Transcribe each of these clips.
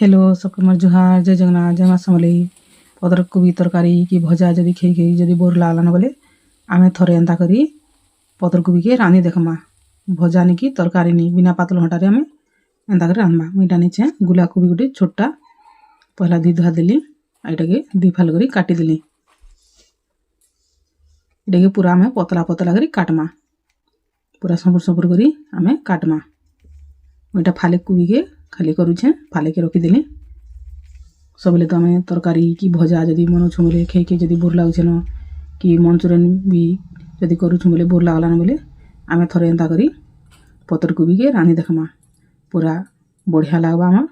Hello सबके मोर जुहार जय जगन्नाथ जय माँ समलेई पदर कोबी तरकारी कि भजा जदि खेई जदि बोर लागलान बोले आमे थरे एंता करी पदर कोबी के रांधी देखमा भजा नि कि तरकारी नि बिना पातल हटारे आमे एंता करी रांधमा मुइटा निचे गुला कोबी गुटे छोटा पहला दी धुआ देली एटा के दी फाल करी काटी देली एटा के पूरा आमे पतला पतला करी काटमा पूरा संपूर संपूर करी आमे काटमा मुइटा फाले कोबी के खाली करुछे फाले के रखी देली सबले तो आमे तरकारी कि भजा जदि मन छुमले खेई के जदि बोर लागुछे न कि मंचूरियन भी जदि करुछु बोले बोर लागलान बोले आमे थरे एंता करी पतर कोबी के रांधी देखमा पूरा बढ़िया लागबा आमा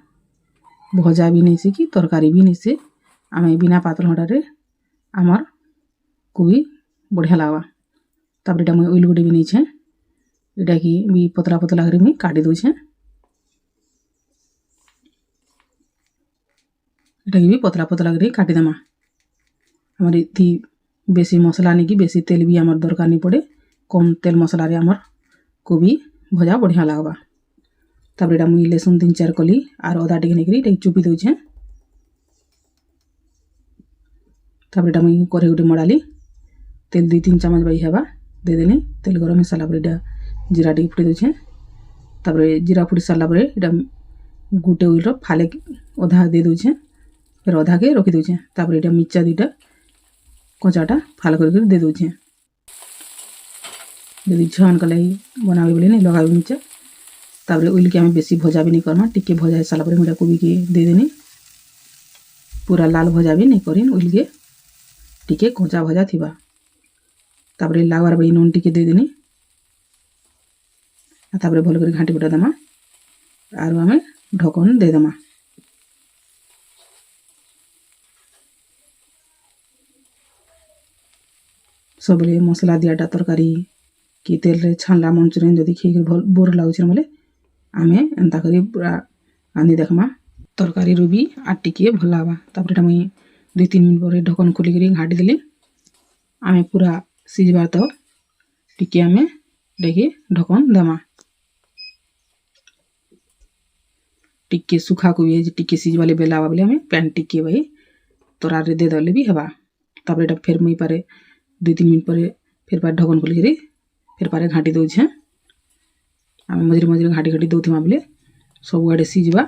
भजा भी नहीं से कि तरकारी भी नहीं से आमे बिना पातल हटारे आमर कोबी बढ़िया लागबा तापर एटा मुई ओइल गुटे भी नहीं छे एटा कि भी पतला पतला करी मुई काटी दउछे एटा भी पतला पतला करी काटी देमा हमर इथि बेसी मसला नहीं कि बेसी तेल भी आमर दरकार नहीं पड़े कम तेल मसला रे आमर कोबी भजा बढ़िया लागबा तापर एटा मुई लहसुन 3-4 कली आर अदा टिके नेकरी एटा चुपी दउछे तापर एटा मुई करे गुटे मडाली तेल 2-3 चम्मच बाई हेबा दे देनी तेल गरम हे साला पर एटा जीरा टिके फुटी दउछे तापर जीरा फुटी साला पर एटा गुटे उइल रो फाले अधा दे दउछे फिर अधा के रखी दउछे तापर एटा मिर्चा दुटा कचाटा फाल कर दे दउछे यदि छान कलाई बनावे बोले नहीं लगावे मिर्चा तापर ओइल के हमें बेसी भजा भी नहीं करमा टिके भजा साला पर मुइटा कोबी के दे देनी पूरा लाल भजा भी नहीं करिन ओइल के टिके कचा भजा थिबा तापर लागवार बई नून टिके दे देनी तापर भल कर घाटी गुटा देमा आरो हमें ढकन दे देमा सबले मसला दियाटा तरकारी कि तेल रे छानला मंचूरियन जदि खेई बोर लागुछे बोले आमे एंता करी पूरा रांधी देखमा तरकारी रू भी आर टिके भल लागबा तापर एटा मुई 2-3 मिनट पर ढकन खोली करी घाटी देली आमे पूरा सिजबा तो टिके आमे देखे ढकन देमा टिके सुखा कोबी टिके सिजबाले बेलावा बोले आमे पैन टिके भाई तोरा रे दे दले भी हेबा तापर एटा फेर मुई पारे 2-3 मिनट पर फिर पारे ढकन खोली करी फिर पारे घाटी दउछे आमे मझिरे मझिरे घाटी घाटी दउथिमा बोले सब आड़े सिजबा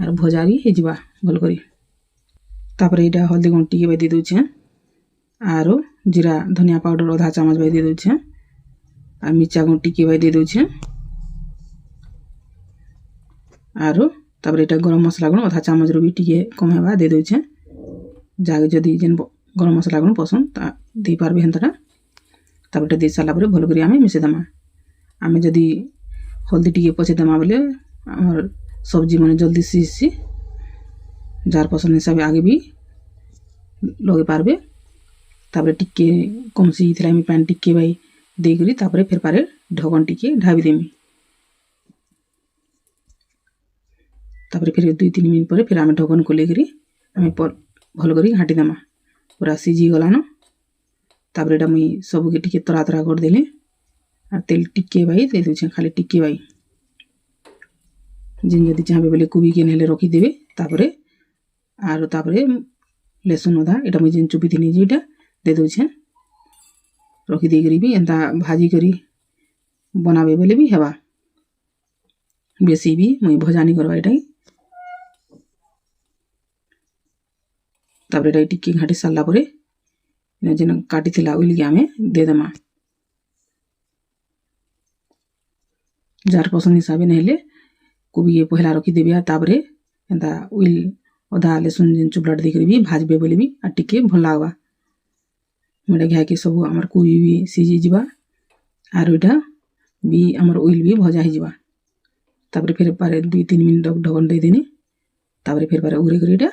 आर भजा भी हे जिबा भल करी तापर एटा हल्दी गुंड टिके बाई दे दउछे आरो जीरा धनिया पाउडर आधा चम्मच बाई दे दउछे आ मिर्चा गुंड टिके बाई दे दउछे आरो तापर एटा गरम मसला गुण आधा चम्मच रो भी टिके कम हेबा दे दउछे जागे जदि जेन गरम मसला गुण पसंद ता दे पारबे हेंतटा तापर एटा दे साला पर भल करी आमे मिसे देमा आमे जदि हल्दी टिके पचे देमा बोले हमर सब्जी माने जल्दी सीसी जार पसंद हिसाब आगे भी लगे पारबे तापर टिके कम सी थिला मी पैन टिके बाई दे करी तापर फिर पारे ढकन टिके ढाबी देमी तापर फिर 2-3 मिनट पर फिर आमे ढकन खोले करी आमे भल करी घाटी देमा पूरा सीझी गलान तापर एटा मुई सब के टिके तरा तरा कर देली आ तेल टिके बाई दे दउछे खाली टिके बाई जिन जदि चाहबे बोले कोबी के नेले रखी देबे तापरे आरो तापरे लहसुन अदा एटा मुई जिन चुपी थिनी जेटा दे दउछे रखी दे करी भी एंता भाजी करी बनाबे बोले भी हेबा बेसी भी मुई भजा नहीं करबा एटा तापर एटा टिके घाटी साला परे जेन काटी थिला ओइल के आमे दे देमा जार पसंद हिसाबे नेले कोबी के पहला रखी देबे तापरे एंता ओइल अधा लहसुन जेन चुपलाट दे करी भी भाजबे बोले भी आ टिके भल लागबा मेडा घा के सब हमर कोबी भी सीझी जिबा आरो एटा भी हमर ओइल भी भजा हे जिबा तापर फिर पारे 2-3 मिनट ढकन दे देनी तापर फिर पारे उरे करी एटा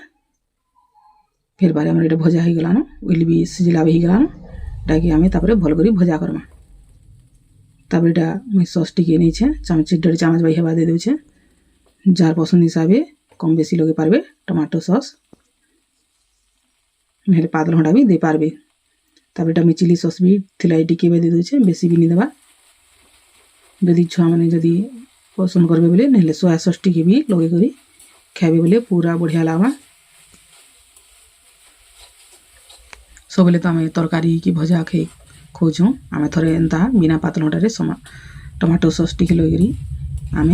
फिर बारे हमर एटा भजा हे गलानो ओइल भी सिझला हे गलानो डाके आमे तापर भल करी भजा करमा तापर एटा मैं सॉस टिके नहीं छे चमच 1.5 चम्मच बाई हेबा दे दउछे जार पसंद हिसाबे कम बेसी लगे पारबे टमाटो सॉस नेले पातल हंडा भी दे पारबे तापर एटा मैं चिली सॉस भी थिला टिके बाई दे दउछे बेसी भी नहीं देबा जदि छुआ माने जदि पसंद करबे बोले नेले सोया सॉस टिके भी लगे करी खाइबे बोले पूरा बढ़िया लागवा। सबले तो आम तरकारी कि भजा खाई खोजूँ आम थोड़े एंता बिना पातलटारे टमाटो सस टी लगे आम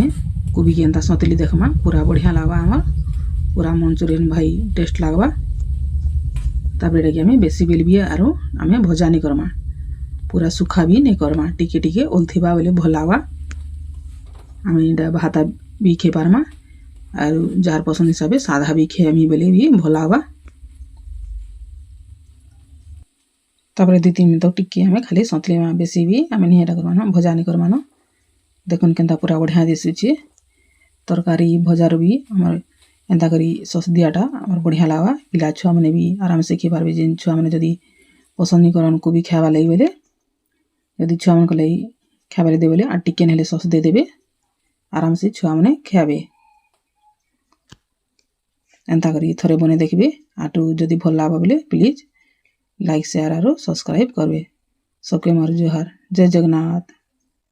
कोबी के एंता सतली देखमा पूरा बढ़िया लागवा। आमर पूरा मंचूरियन भाई टेस्ट लागवा। तापर कि आम बेसी बेल भी आरो आम भजा नहीं करमा पूरा सुखा भी नहीं करमा टिके टिके ओलथिबा बोले भल लागवा। आम इटा भात भी खे पारमा और जार पसंद हिसाब से साधा भी खेमी बोले भी भल लागवा। तापर 2-3 मिनट तक टिके आम खाली सतली बेसी भी आम नहीं करवाना भजा नहीं करवाना। देखुन केन्ता पूरा बढ़िया दिशुचे तरकारी भजार भी आमर एंता करी सस दियाटा आमर बढ़िया लागवा। पिला छुआ मैंने भी आराम से खे पारबे जेन छुआ मैंने जदि पसंद नहीं करन कोबी खावा लगी बोले यदि छुआ मन को लगी खावा दे बोले और टिके नहले सस दे देबे आराम से छुआ मैंने खाबे। एंता करी थोड़े बने देखबे आटू जदि भल लागबा बोले प्लीज लाइक शेयर और सब्सक्राइब करबे। सबके मोर जोहार। जय जगन्नाथ।